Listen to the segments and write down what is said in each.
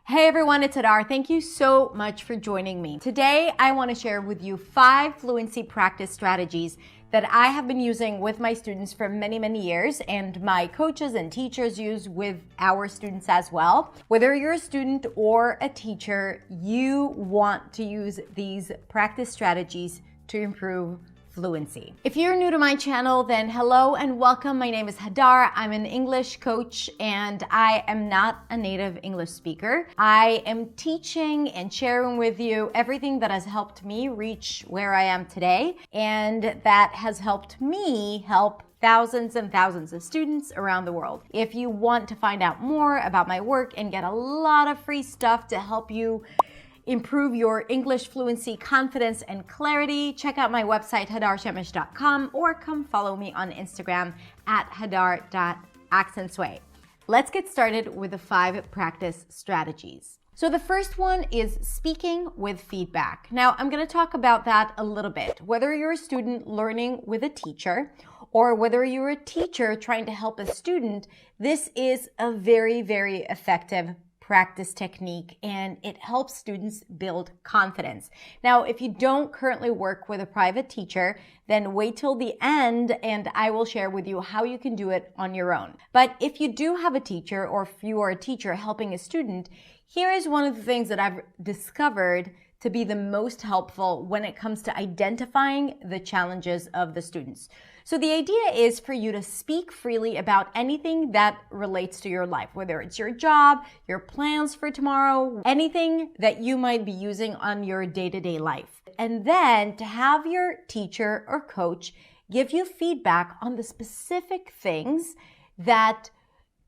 Hey everyone, it's Hadar. Thank you so much for joining me. Today, I want to share with you 5 fluency practice strategies that I have been using with my students for many, many years, and my coaches and teachers use with our students as well. Whether you're a student or a teacher, you want to use these practice strategies to improve fluency. If you're new to my channel, then hello and welcome. My name is Hadar. I'm an English coach and I am not a native English speaker. I am teaching and sharing with you everything that has helped me reach where I am today, and that has helped me help thousands and thousands of students around the world. If you want to find out more about my work and get a lot of free stuff to help you improve your English fluency, confidence, and clarity, check out my website, hadarshamish.com, or come follow me on Instagram at hadar.accentsway. Let's get started with the 5 practice strategies. So the first one is speaking with feedback. Now, I'm going to talk about that a little bit. Whether you're a student learning with a teacher, or whether you're a teacher trying to help a student, this is a very, very effective practice technique, and it helps students build confidence. Now, if you don't currently work with a private teacher, then wait till the end and I will share with you how you can do it on your own. But if you do have a teacher, or if you are a teacher helping a student, here is one of the things that I've discovered to be the most helpful when it comes to identifying the challenges of the students. So the idea is for you to speak freely about anything that relates to your life, whether it's your job, your plans for tomorrow, anything that you might be using on your day-to-day life. And then to have your teacher or coach give you feedback on the specific things that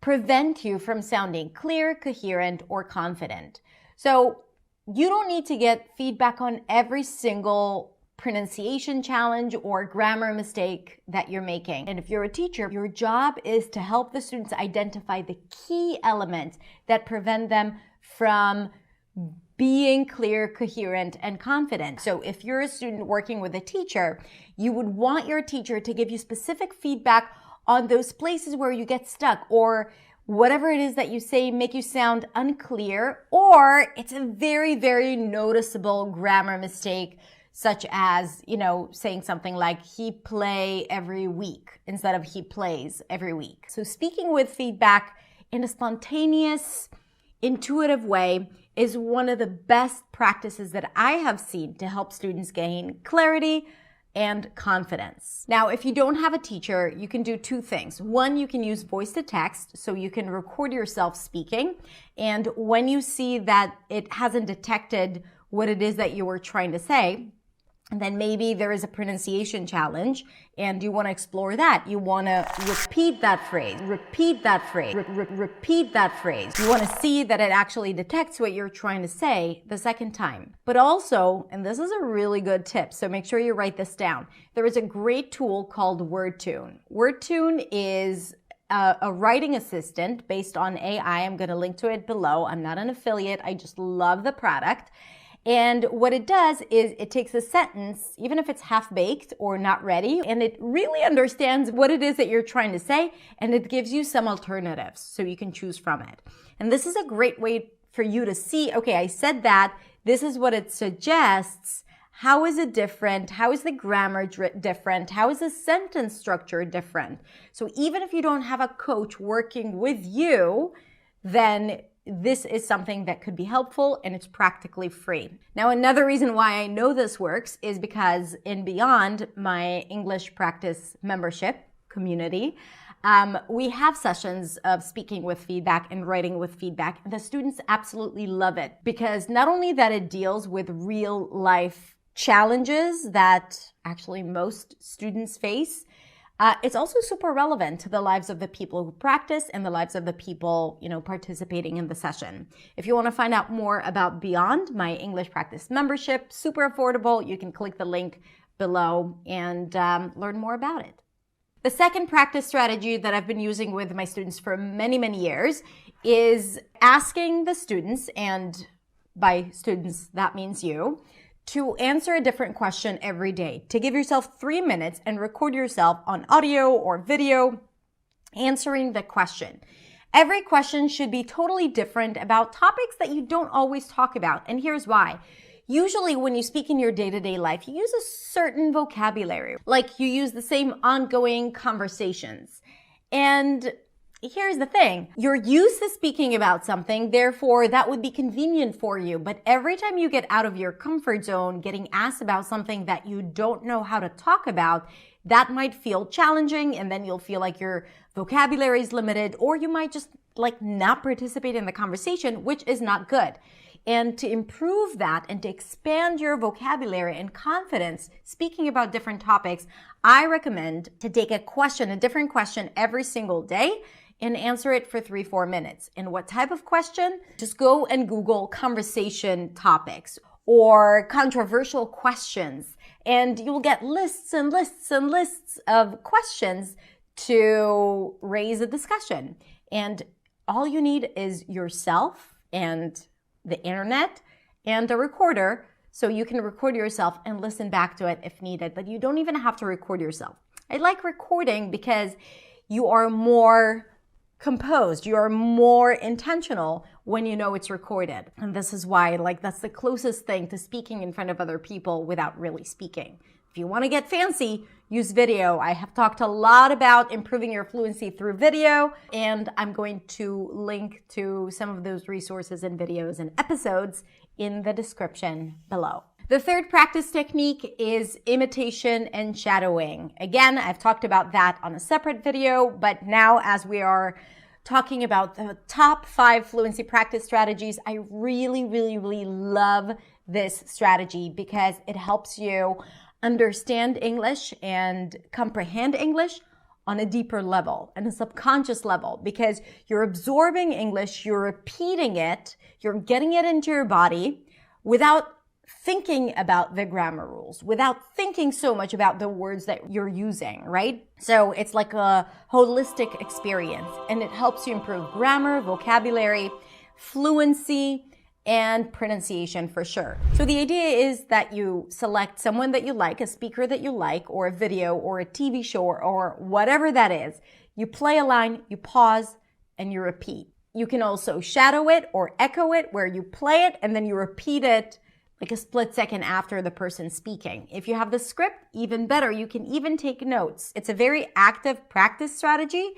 prevent you from sounding clear, coherent, or confident. So you don't need to get feedback on every single pronunciation challenge or grammar mistake that you're making. And if you're a teacher, your job is to help the students identify the key elements that prevent them from being clear, coherent, and confident. So if you're a student working with a teacher, you would want your teacher to give you specific feedback on those places where you get stuck, or whatever it is that you say make you sound unclear, or it's a very, very noticeable grammar mistake, such as, saying something like he play every week instead of he plays every week. So speaking with feedback in a spontaneous, intuitive way is one of the best practices that I have seen to help students gain clarity and confidence. Now, if you don't have a teacher, you can do 2 things. One, you can use voice to text, so you can record yourself speaking. And when you see that it hasn't detected what it is that you were trying to say, then maybe there is a pronunciation challenge and you want to explore that. You want to repeat that phrase, repeat that phrase. You want to see that it actually detects what you're trying to say the second time. But also, and this is a really good tip, so make sure you write this down, there is a great tool called WordTune. WordTune is a writing assistant based on AI. I'm going to link to it below. I'm not an affiliate. I just love the product. And what it does is it takes a sentence, even if it's half-baked or not ready, and it really understands what it is that you're trying to say, and it gives you some alternatives so you can choose from it. And this is a great way for you to see, okay, I said that, this is what it suggests. How is it different? How is the grammar different? How is the sentence structure different? So even if you don't have a coach working with you, then this is something that could be helpful, and it's practically free. Now, another reason why I know this works is because in Beyond, my English practice membership community, we have sessions of speaking with feedback and writing with feedback. The students absolutely love it because not only that it deals with real life challenges that actually most students face, it's also super relevant to the lives of the people who practice and the lives of the people, participating in the session. If you want to find out more about Beyond, my English practice membership, super affordable, you can click the link below and learn more about it. The second practice strategy that I've been using with my students for many, many years is asking the students, and by students, that means you, to answer a different question every day, to give yourself 3 minutes and record yourself on audio or video answering the question. Every question should be totally different about topics that you don't always talk about. And here's why. Usually when you speak in your day-to-day life, you use a certain vocabulary, like you use the same ongoing conversations. And here's the thing. You're used to speaking about something, therefore that would be convenient for you. But every time you get out of your comfort zone, getting asked about something that you don't know how to talk about, that might feel challenging, and then you'll feel like your vocabulary is limited, or you might just not participate in the conversation, which is not good. And to improve that and to expand your vocabulary and confidence speaking about different topics, I recommend to take a different question every single day and answer it for 3-4 minutes. And what type of question? Just go and Google conversation topics or controversial questions, and you'll get lists and lists and lists of questions to raise a discussion. And all you need is yourself and the internet and a recorder, so you can record yourself and listen back to it if needed, but you don't even have to record yourself. I like recording because you are more composed, you are more intentional when you know it's recorded. And this is why, that's the closest thing to speaking in front of other people without really speaking. If you want to get fancy, use video. I have talked a lot about improving your fluency through video, and I'm going to link to some of those resources and videos and episodes in the description below. The third practice technique is imitation and shadowing. Again, I've talked about that on a separate video, but now as we are talking about the top 5 fluency practice strategies, I really, really, really love this strategy because it helps you understand English and comprehend English on a deeper level, on a subconscious level, because you're absorbing English, you're repeating it, you're getting it into your body without thinking about the grammar rules, without thinking so much about the words that you're using, right? So it's like a holistic experience, and it helps you improve grammar, vocabulary, fluency, and pronunciation for sure. So the idea is that you select someone that you like, a speaker that you like, or a video, or a TV show, or whatever that is. You play a line, you pause, and you repeat. You can also shadow it or echo it, where you play it and then you repeat it like a split second after the person speaking. If you have the script, even better. You can even take notes. It's a very active practice strategy,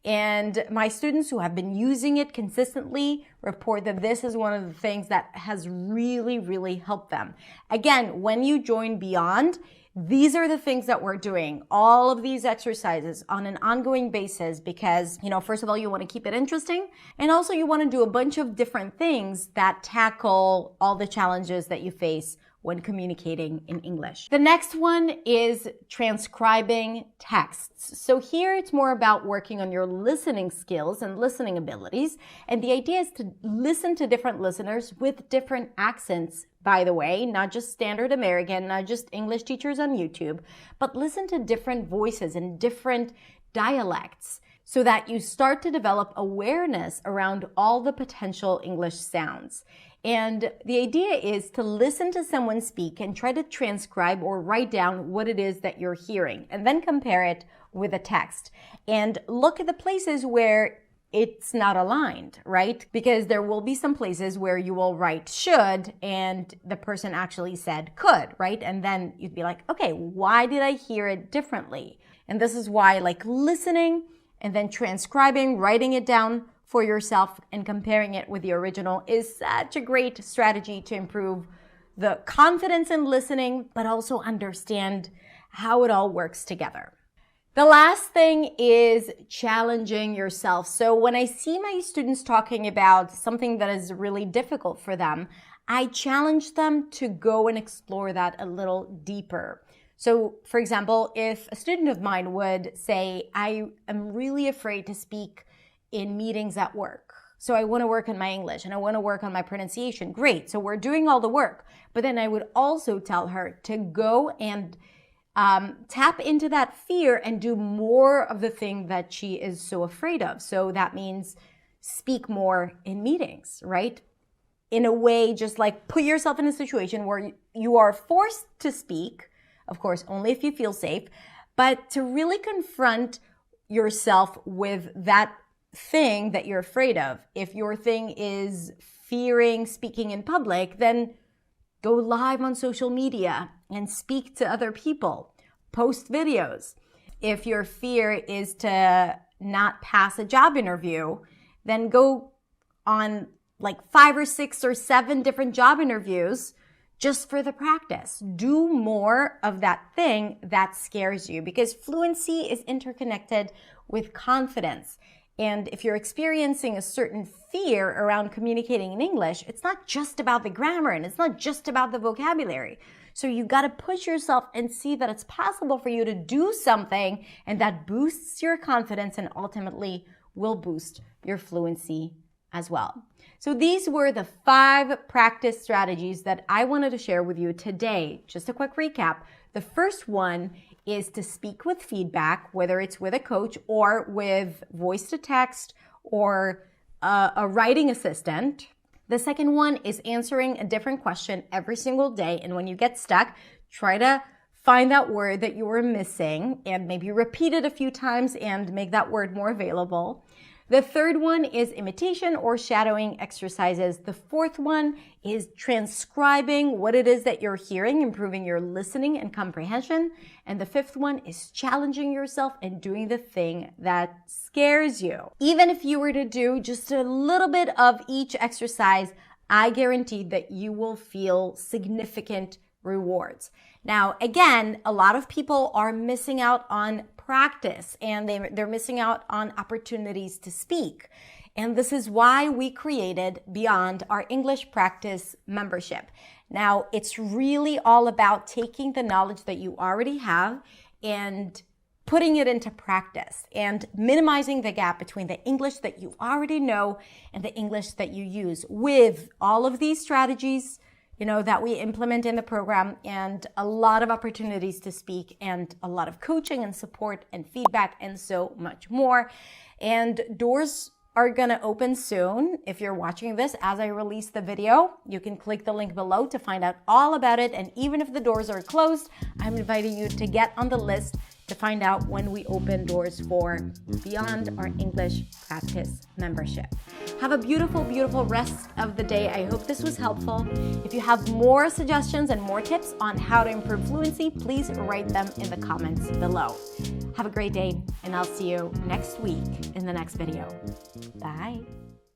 and my students who have been using it consistently report that this is one of the things that has really, really helped them. Again, when you join Beyond, these are the things that we're doing, all of these exercises on an ongoing basis, because, first of all, you want to keep it interesting, and also you want to do a bunch of different things that tackle all the challenges that you face when communicating in English. The next one is transcribing texts. So here it's more about working on your listening skills and listening abilities. And the idea is to listen to different listeners with different accents, by the way, not just standard American, not just English teachers on YouTube, but listen to different voices and different dialects, so that you start to develop awareness around all the potential English sounds. And the idea is to listen to someone speak and try to transcribe or write down what it is that you're hearing, and then compare it with a text. And look at the places where it's not aligned, right? Because there will be some places where you will write should and the person actually said could, right? And then you'd be like, okay, why did I hear it differently? And this is why listening and then transcribing, writing it down for yourself and comparing it with the original is such a great strategy to improve the confidence in listening, but also understand how it all works together. The last thing is challenging yourself. So when I see my students talking about something that is really difficult for them, I challenge them to go and explore that a little deeper. So, for example, if a student of mine would say, I am really afraid to speak in meetings at work, so I want to work on my English and I want to work on my pronunciation. Great. So we're doing all the work. But then I would also tell her to go and tap into that fear and do more of the thing that she is so afraid of. So that means speak more in meetings, right? In a way, just put yourself in a situation where you are forced to speak, of course, only if you feel safe, but to really confront yourself with that thing that you're afraid of. If your thing is fearing speaking in public, then go live on social media and speak to other people. Post videos. If your fear is to not pass a job interview, then go on like 5 or 6 or 7 different job interviews just for the practice. Do more of that thing that scares you, because fluency is interconnected with confidence. And if you're experiencing a certain fear around communicating in English, it's not just about the grammar and it's not just about the vocabulary. So you got to push yourself and see that it's possible for you to do something, and that boosts your confidence and ultimately will boost your fluency as well. So these were the 5 practice strategies that I wanted to share with you today. Just a quick recap. The first one is to speak with feedback, whether it's with a coach or with voice to text or a writing assistant. The second one is answering a different question every single day. And when you get stuck, try to find that word that you were missing and maybe repeat it a few times and make that word more available. The third one is imitation or shadowing exercises. The fourth one is transcribing what it is that you're hearing, improving your listening and comprehension. And the fifth one is challenging yourself and doing the thing that scares you. Even if you were to do just a little bit of each exercise, I guarantee that you will feel significant rewards. Now, again, a lot of people are missing out on practice and they're missing out on opportunities to speak. And this is why we created Beyond, our English Practice membership. Now, it's really all about taking the knowledge that you already have and putting it into practice and minimizing the gap between the English that you already know and the English that you use, with all of these strategies that we implement in the program, and a lot of opportunities to speak and a lot of coaching and support and feedback and so much more. And doors are gonna open soon. If you're watching this as I release the video, you can click the link below to find out all about it. And even if the doors are closed, I'm inviting you to get on the list to find out when we open doors for Beyond, our English Practice membership. Have a beautiful, beautiful rest of the day. I hope this was helpful. If you have more suggestions and more tips on how to improve fluency, please write them in the comments below. Have a great day, and I'll see you next week in the next video. Bye.